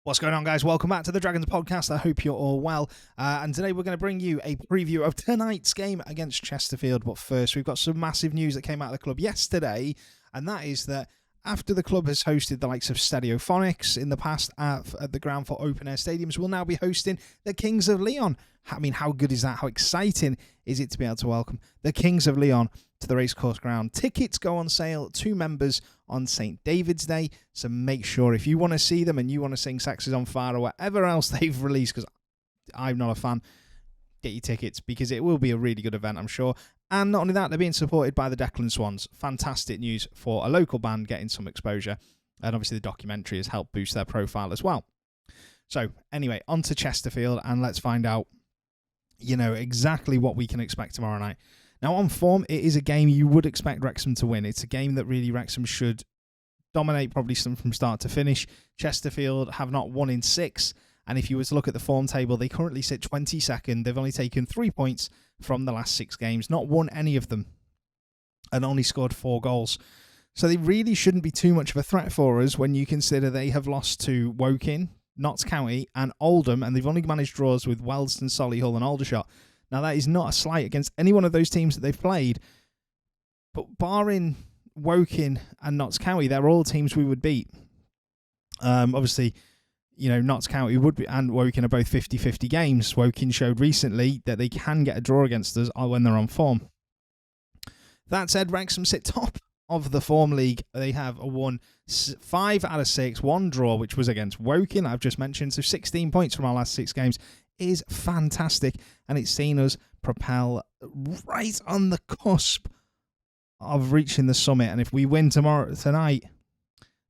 What's going on, guys? Welcome back to the Dragons podcast. I hope you're all well. And today we're going to bring you a preview of tonight's game against Chesterfield. But first, we've got some massive news that came out of the club yesterday. And that is that after the club has hosted the likes of Stereophonics in the past at the ground for open-air stadiums, we'll now be hosting the Kings of Leon. I mean, how good is that? How exciting is it to be able to welcome the Kings of Leon to the Racecourse ground? Tickets go on sale to members on St. David's Day, so make sure if you want to see them and you want to sing Sexes on Fire or whatever else they've released, because I'm not a fan, get your tickets because it will be a really good event, I'm sure. And not only that, they're being supported by the Declan Swans. Fantastic news for a local band getting some exposure, and obviously the documentary has helped boost their profile as well. So anyway, on to Chesterfield, and let's find out, exactly what we can expect tomorrow night. Now, on form, it is a game you would expect Wrexham to win. It's a game that really Wrexham should dominate, probably from start to finish. Chesterfield have not won in 6, and if you were to look at the form table, they currently sit 22nd. They've only taken 3 points from the last 6 games, not won any of them, and only scored 4 goals. So they really shouldn't be too much of a threat for us when you consider they have lost to Woking, Notts County, and Oldham, and they've only managed draws with Weldstone, Solihull, and Aldershot. Now, that is not a slight against any one of those teams that they've played, but barring Woking and Notts County, they're all teams we would beat. Obviously, Notts County would be, and Woking are both 50-50 games. Woking showed recently that they can get a draw against us when they're on form. That said, Wrexham sit top of the form league. They have won 5 out of 6, 1 draw, which was against Woking, I've just mentioned, so 16 points from our last 6 games. Is fantastic, and it's seen us propel right on the cusp of reaching the summit. And if we win tonight,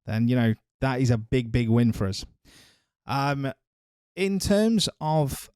then that is a big win for us. In terms of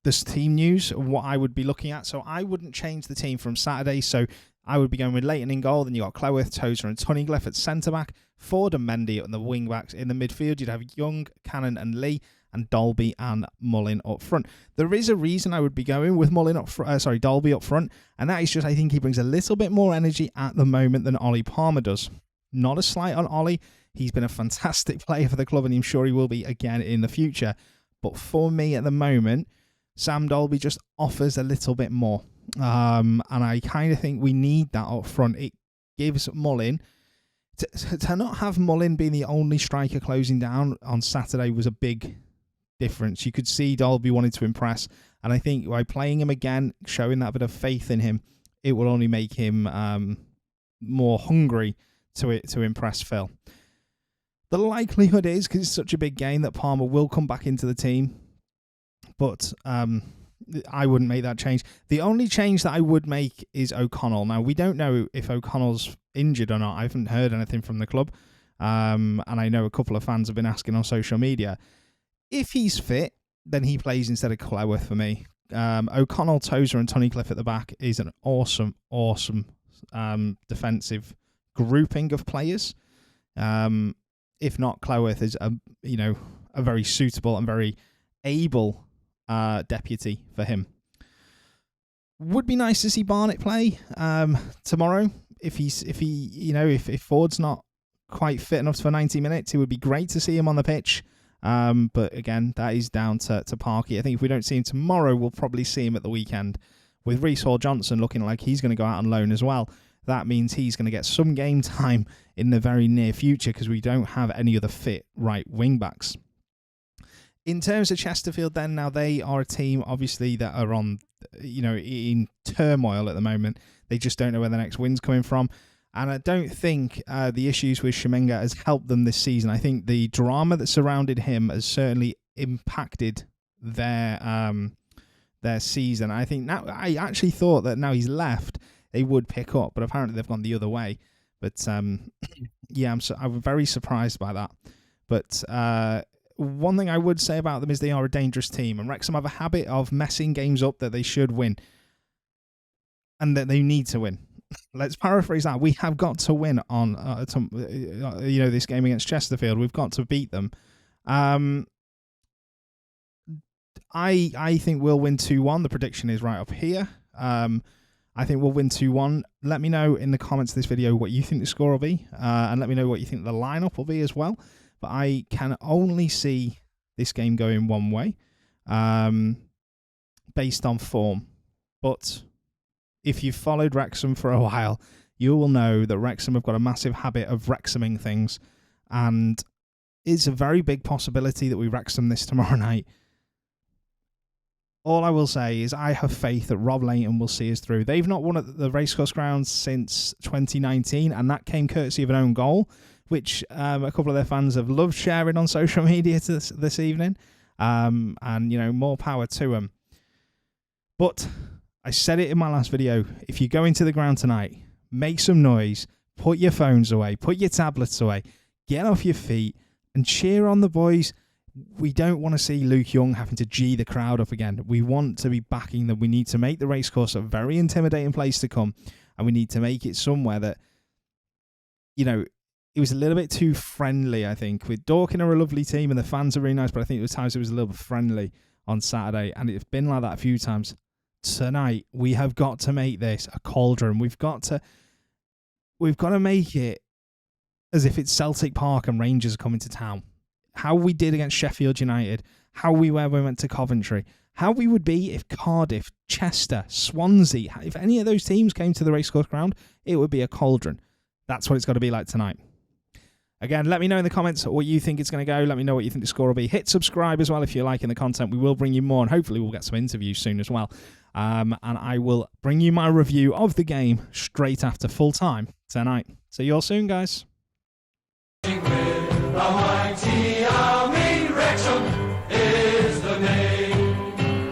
this team news, what I would be looking at, so I wouldn't change the team from Saturday. So I would be going with Leighton in goal. Then you got Cleworth, Tozer, and Tunnicliffe at centre back, Ford and Mendy on the wing backs. In the midfield, you'd have Young, Cannon, and Lee, and Dolby and Mullin up front. There is a reason I would be going with Dolby up front, and that is just I think he brings a little bit more energy at the moment than Ollie Palmer does. Not a slight on Ollie. He's been a fantastic player for the club, and I'm sure he will be again in the future. But for me at the moment, Sam Dolby just offers a little bit more. And I kind of think we need that up front. It gives Mullin... To not have Mullin being the only striker closing down on Saturday was a big difference. You could see Dolby wanted to impress, and I think by playing him again, showing that bit of faith in him, it will only make him more hungry to impress Phil. The likelihood is, because it's such a big game, that Palmer will come back into the team, but I wouldn't make that change. The only change that I would make is O'Connell. Now, we don't know if O'Connell's injured or not. I haven't heard anything from the club, and I know a couple of fans have been asking on social media. If he's fit, then he plays instead of Cleworth for me. O'Connell, Tozer, and Tunnicliffe at the back is an awesome defensive grouping of players. If not, Cleworth is a very suitable and very able deputy for him. Would be nice to see Barnett play tomorrow. If Ford's not quite fit enough for 90 minutes, it would be great to see him on the pitch. But again, that is down to Parky. I think if we don't see him tomorrow, we'll probably see him at the weekend. With Reece Hall-Johnson looking like he's going to go out on loan as well, that means he's going to get some game time in the very near future because we don't have any other fit right wing backs. In terms of Chesterfield, then, now they are a team obviously that are on, in turmoil at the moment. They just don't know where the next win's coming from. And I don't think the issues with Shemenga has helped them this season. I think the drama that surrounded him has certainly impacted their season. I think now I actually thought that now he's left, they would pick up, but apparently they've gone the other way. But I'm very surprised by that. But one thing I would say about them is they are a dangerous team, and Wrexham have a habit of messing games up that they should win, and that they need to win. Let's paraphrase that. We have got to win on this game against Chesterfield. We've got to beat them. I think we'll win 2-1. The prediction is right up here. I think we'll win 2-1. Let me know in the comments of this video what you think the score will be, and let me know what you think the lineup will be as well. but I can only see this game going one way, based on form. But if you've followed Wrexham for a while, you will know that Wrexham have got a massive habit of Wrexhaming things, and it's a very big possibility that we Wrexham this tomorrow night. All I will say is I have faith that Rob Layton will see us through. They've not won at the Racecourse grounds since 2019, and that came courtesy of an own goal, which a couple of their fans have loved sharing on social media this evening. And, more power to them. But I said it in my last video. If you go into the ground tonight, make some noise, put your phones away, put your tablets away, get off your feet and cheer on the boys. We don't want to see Luke Young having to G the crowd up again. We want to be backing them. We need to make the Racecourse a very intimidating place to come, and we need to make it somewhere that, it was a little bit too friendly, I think. With Dorking are a lovely team and the fans are really nice, but I think there was times it was a little bit friendly on Saturday, and it's been like that a few times. Tonight, we have got to make this a cauldron. We've got to make it as if it's Celtic Park and Rangers are coming to town. How we did against Sheffield United, how we were when we went to Coventry, how we would be if Cardiff, Chester, Swansea, if any of those teams came to the Racecourse ground, it would be a cauldron. That's what it's got to be like tonight. Again, let me know in the comments what you think it's going to go. Let me know what you think the score will be. Hit subscribe as well if you're liking the content. We will bring you more, and hopefully we'll get some interviews soon as well. And I will bring you my review of the game straight after full time tonight. See you all soon, guys.